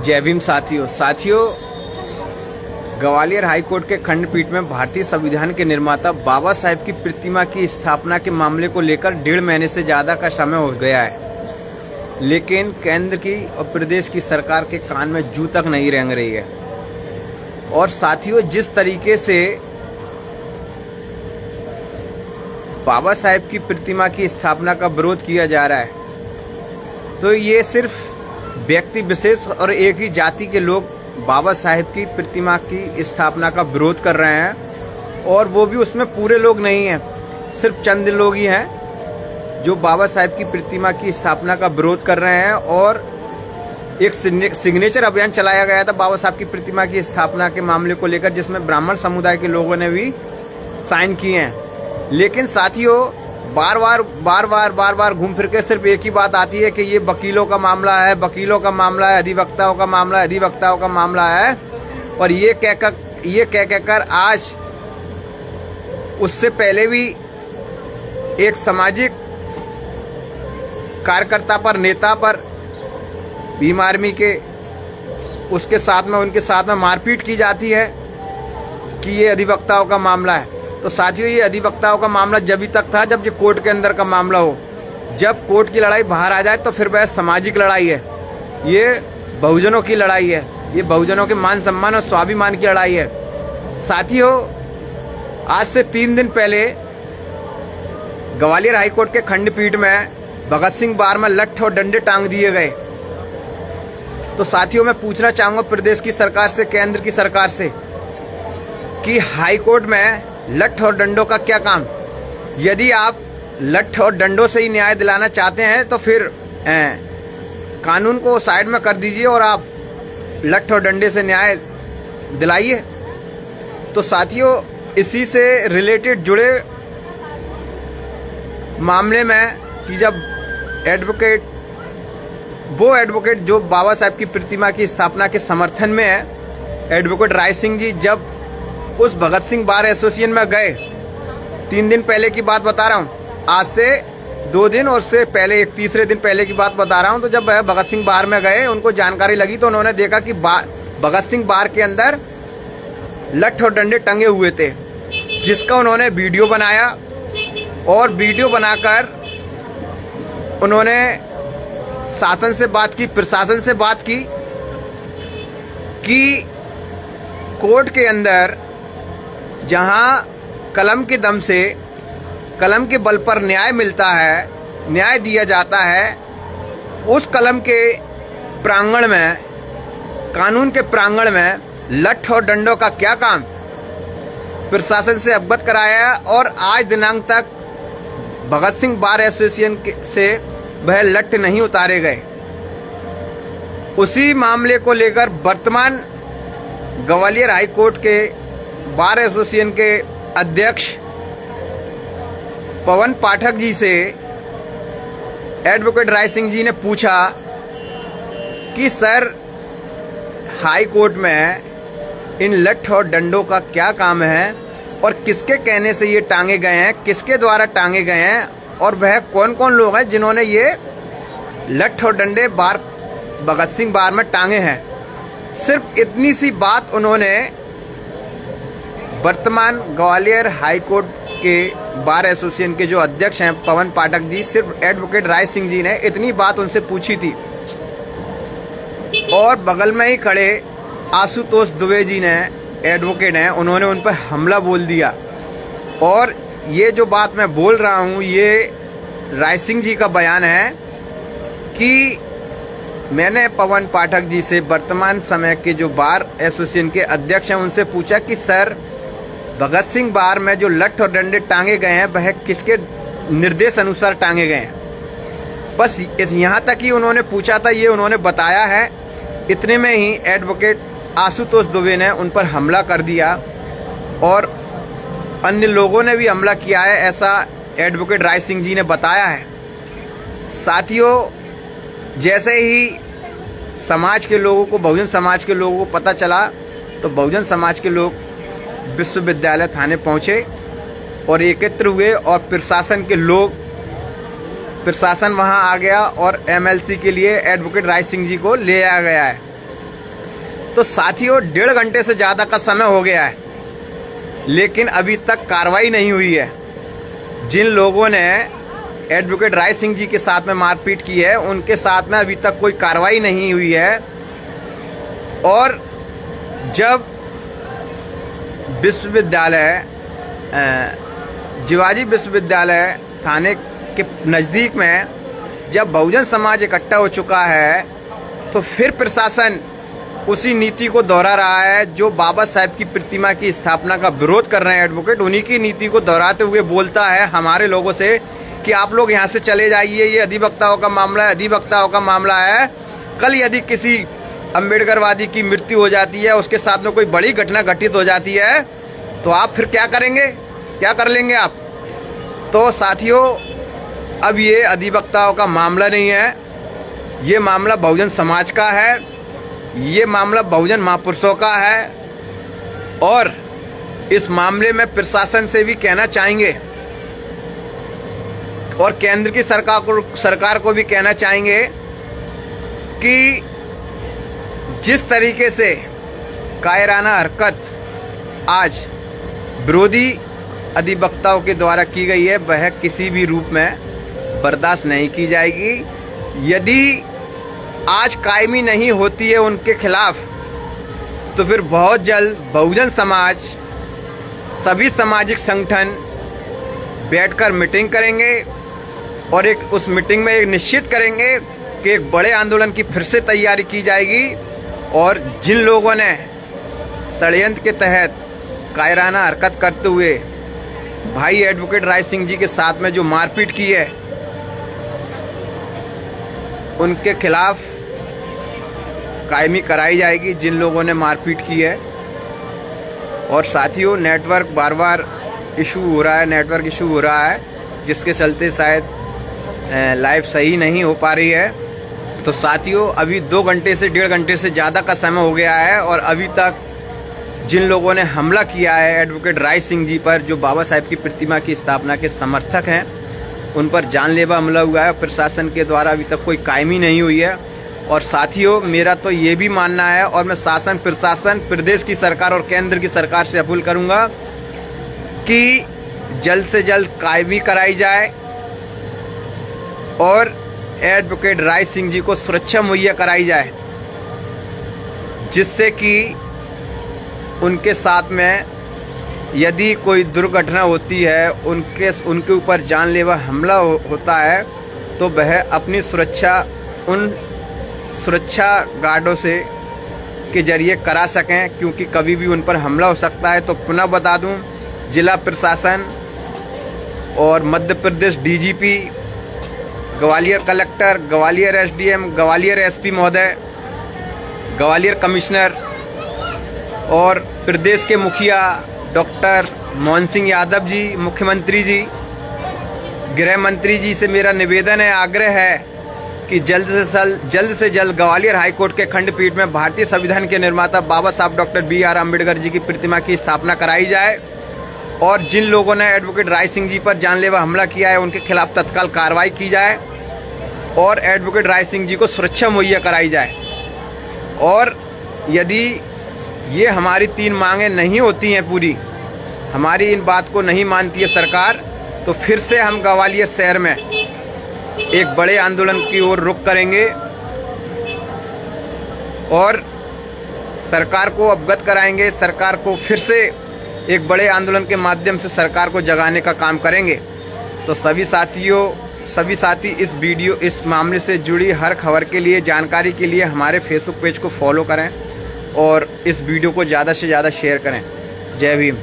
जय भीम साथियों, ग्वालियर हाईकोर्ट के खंडपीठ में भारतीय संविधान के निर्माता बाबा साहेब की प्रतिमा की स्थापना के मामले को लेकर 1.5 महीने से ज़्यादा का समय हो गया है, लेकिन केंद्र की और प्रदेश की सरकार के कान में जू तक नहीं रेंग रही है। और साथियों, जिस तरीके से बाबा साहेब की प्रतिमा की स्थापना का विरोध किया जा रहा है, तो ये सिर्फ व्यक्ति विशेष और एक ही जाति के लोग बाबा साहेब की प्रतिमा की स्थापना का विरोध कर रहे हैं, और वो भी उसमें पूरे लोग नहीं हैं, सिर्फ चंद लोग ही हैं जो बाबा साहेब की प्रतिमा की स्थापना का विरोध कर रहे हैं। और एक सिग्नेचर अभियान चलाया गया था बाबा साहब की प्रतिमा की स्थापना के मामले को लेकर, जिसमें ब्राह्मण समुदाय के लोगों ने भी साइन किए हैं। लेकिन साथियों, बार बार घूम फिर के सिर्फ एक ही बात आती है कि ये वकीलों का मामला है, अधिवक्ताओं का मामला है। और ये कहकर आज उससे पहले भी एक सामाजिक कार्यकर्ता पर, नेता पर भीम आर्मी के उनके साथ में मारपीट की जाती है कि ये अधिवक्ताओं का मामला है। तो साथियों, ये अधिवक्ताओं का मामला जब तक था जब ये कोर्ट के अंदर का मामला हो। जब कोर्ट की लड़ाई बाहर आ जाए तो फिर वह सामाजिक लड़ाई है, ये बहुजनों की लड़ाई है, ये बहुजनों के मान सम्मान और स्वाभिमान की लड़ाई है। साथियों, आज से 3 दिन पहले ग्वालियर हाईकोर्ट के खंडपीठ में भगत सिंह बार में लठ और डंडे टांग दिए गए। तो साथियों, मैं पूछना चाहूँगा प्रदेश की सरकार से, केंद्र की सरकार से, कि हाईकोर्ट में लठ और डंडों का क्या काम? यदि आप लठ और डंडों से ही न्याय दिलाना चाहते हैं तो फिर कानून को साइड में कर दीजिए और आप लठ और डंडे से न्याय दिलाइए। तो साथियों, इसी से रिलेटेड जुड़े मामले में कि जब वो एडवोकेट जो बाबा साहब की प्रतिमा की स्थापना के समर्थन में है, एडवोकेट राय सिंह जी, जब उस भगत सिंह बार एसोसिएशन में गए, 3 दिन पहले की बात बता रहा हूँ, आज से 2 दिन और से पहले एक तीसरे दिन पहले की बात बता रहा हूँ। तो जब वह भगत सिंह बार में गए, उनको जानकारी लगी तो उन्होंने देखा कि भगत सिंह बार के अंदर लठ और डंडे टंगे हुए थे, जिसका उन्होंने वीडियो बनाया। और वीडियो बनाकर उन्होंने शासन से बात की, प्रशासन से बात की कि कोर्ट के अंदर जहां कलम के दम से, कलम के बल पर न्याय मिलता है, न्याय दिया जाता है, उस कलम के प्रांगण में, कानून के प्रांगण में लठ और डंडों का क्या काम? प्रशासन से अवगत कराया और आज दिनांक तक भगत सिंह बार एसोसिएशन से वह लठ नहीं उतारे गए। उसी मामले को लेकर वर्तमान ग्वालियर हाईकोर्ट के बार एसोसिएशन के अध्यक्ष पवन पाठक जी से एडवोकेट राय सिंह जी ने पूछा कि सर, हाई कोर्ट में इन लठ और डंडों का क्या काम है और किसके कहने से ये टांगे गए हैं, किसके द्वारा टांगे गए हैं, और वह कौन कौन लोग हैं जिन्होंने ये लठ और डंडे भगत सिंह बार में टांगे हैं। सिर्फ इतनी सी बात उन्होंने वर्तमान ग्वालियर हाईकोर्ट के बार एसोसिएशन के जो अध्यक्ष हैं पवन पाठक जी, सिर्फ एडवोकेट राय सिंह जी ने इतनी बात उनसे पूछी थी। और बगल में ही खड़े आशुतोष दुबे जी ने, एडवोकेट हैं, उन्होंने उन पर हमला बोल दिया। और ये जो बात मैं बोल रहा हूँ, ये राय सिंह जी का बयान है कि मैंने पवन पाठक जी से, वर्तमान समय के जो बार एसोसिएशन के अध्यक्ष हैं, उनसे पूछा कि सर, भगत सिंह बार में जो लठ और डंडे टांगे गए हैं वह किसके निर्देश अनुसार टांगे गए हैं? बस यहाँ तक ही उन्होंने पूछा था, ये उन्होंने बताया है। इतने में ही एडवोकेट आशुतोष दुबे ने उन पर हमला कर दिया और अन्य लोगों ने भी हमला किया है, ऐसा एडवोकेट राय सिंह जी ने बताया है। साथियों, जैसे ही समाज के लोगों को, बहुजन समाज के लोगों को पता चला, तो बहुजन समाज के लोग विश्वविद्यालय थाने पहुंचे और एकत्र हुए और प्रशासन के लोग, प्रशासन वहां आ गया और एमएलसी के लिए एडवोकेट राय सिंह जी को ले आया गया है। तो साथियों 1.5 घंटे से ज़्यादा का समय हो गया है, लेकिन अभी तक कार्रवाई नहीं हुई है। जिन लोगों ने एडवोकेट राय सिंह जी के साथ में मारपीट की है, उनके साथ में अभी तक कोई कार्रवाई नहीं हुई है। और जब विश्वविद्यालय जिवाजी विश्वविद्यालय थाने के नज़दीक में जब बहुजन समाज इकट्ठा हो चुका है, तो फिर प्रशासन उसी नीति को दोहरा रहा है जो बाबा साहब की प्रतिमा की स्थापना का विरोध कर रहे हैं एडवोकेट। उन्हीं की नीति को दोहराते हुए बोलता है हमारे लोगों से कि आप लोग यहाँ से चले जाइए, ये अधिवक्ताओं का मामला है, अधिवक्ताओं का मामला है। कल यदि किसी अम्बेडकरवादी की मृत्यु हो जाती है, उसके साथ में कोई बड़ी घटना घटित हो जाती है, तो आप फिर क्या करेंगे, क्या कर लेंगे आप? तो साथियों, अब ये अधिवक्ताओं का मामला नहीं है, ये मामला बहुजन समाज का है, ये मामला बहुजन महापुरुषों का है। और इस मामले में प्रशासन से भी कहना चाहेंगे और केंद्र की सरकार को भी कहना चाहेंगे कि जिस तरीके से कायराना हरकत आज विरोधी अधिवक्ताओं के द्वारा की गई है, वह किसी भी रूप में बर्दाश्त नहीं की जाएगी। यदि आज कायमी नहीं होती है उनके खिलाफ, तो फिर बहुत जल्द बहुजन समाज, सभी सामाजिक संगठन बैठकर मीटिंग करेंगे और उस मीटिंग में एक निश्चित करेंगे कि एक बड़े आंदोलन की फिर से तैयारी की जाएगी। और जिन लोगों ने षड्यंत्र के तहत कायराना हरकत करते हुए भाई एडवोकेट राय सिंह जी के साथ में जो मारपीट की है, उनके खिलाफ कायमी कराई जाएगी, जिन लोगों ने मारपीट की है। और साथियों, नेटवर्क बार बार इशू हो रहा है, नेटवर्क इशू हो रहा है, जिसके चलते शायद लाइव सही नहीं हो पा रही है। तो साथियों, अभी 2 घंटे से 1.5 घंटे से ज़्यादा का समय हो गया है और अभी तक जिन लोगों ने हमला किया है एडवोकेट राय सिंह जी पर, जो बाबा साहब की प्रतिमा की स्थापना के समर्थक हैं, उन पर जानलेवा हमला हुआ है। प्रशासन के द्वारा अभी तक कोई कायमी नहीं हुई है। और साथियों, मेरा तो ये भी मानना है और मैं शासन, प्रशासन, प्रदेश की सरकार और केंद्र की सरकार से अपील करूंगा कि जल्द से जल्द कायमी कराई जाए और एडवोकेट राय सिंह जी को सुरक्षा मुहैया कराई जाए, जिससे कि उनके साथ में यदि कोई दुर्घटना होती है, उनके ऊपर जानलेवा हमला होता है, तो वह अपनी सुरक्षा उन सुरक्षा गार्डों से के जरिए करा सकें, क्योंकि कभी भी उन पर हमला हो सकता है। तो पुनः बता दूं, जिला प्रशासन और Madhya Pradesh DGP, Gwalior collector, Gwalior SDM, Gwalior SP महोदय, ग्वालियर कमिश्नर और प्रदेश के मुखिया डॉक्टर मोहन सिंह यादव जी, मुख्यमंत्री जी, गृह मंत्री जी से मेरा निवेदन है, आग्रह है कि जल्द से जल्द ग्वालियर हाईकोर्ट के खंडपीठ में भारतीय संविधान के निर्माता बाबा साहब डॉक्टर BR अम्बेडकर जी की प्रतिमा की स्थापना कराई जाए। और जिन लोगों ने एडवोकेट राय सिंह जी पर जानलेवा हमला किया है, उनके खिलाफ तत्काल कार्रवाई की जाए और एडवोकेट राय सिंह जी को सुरक्षा मुहैया कराई जाए। और यदि ये हमारी 3 मांगें नहीं होती हैं पूरी, हमारी इन बात को नहीं मानती है सरकार, तो फिर से हम ग्वालियर शहर में एक बड़े आंदोलन की ओर रुख करेंगे और सरकार को अवगत कराएंगे। सरकार को फिर से एक बड़े आंदोलन के माध्यम से सरकार को जगाने का काम करेंगे। तो सभी साथी इस मामले से जुड़ी हर खबर के लिए, जानकारी के लिए हमारे फेसबुक पेज को फॉलो करें और इस वीडियो को ज़्यादा से ज़्यादा शेयर करें। जय भीम।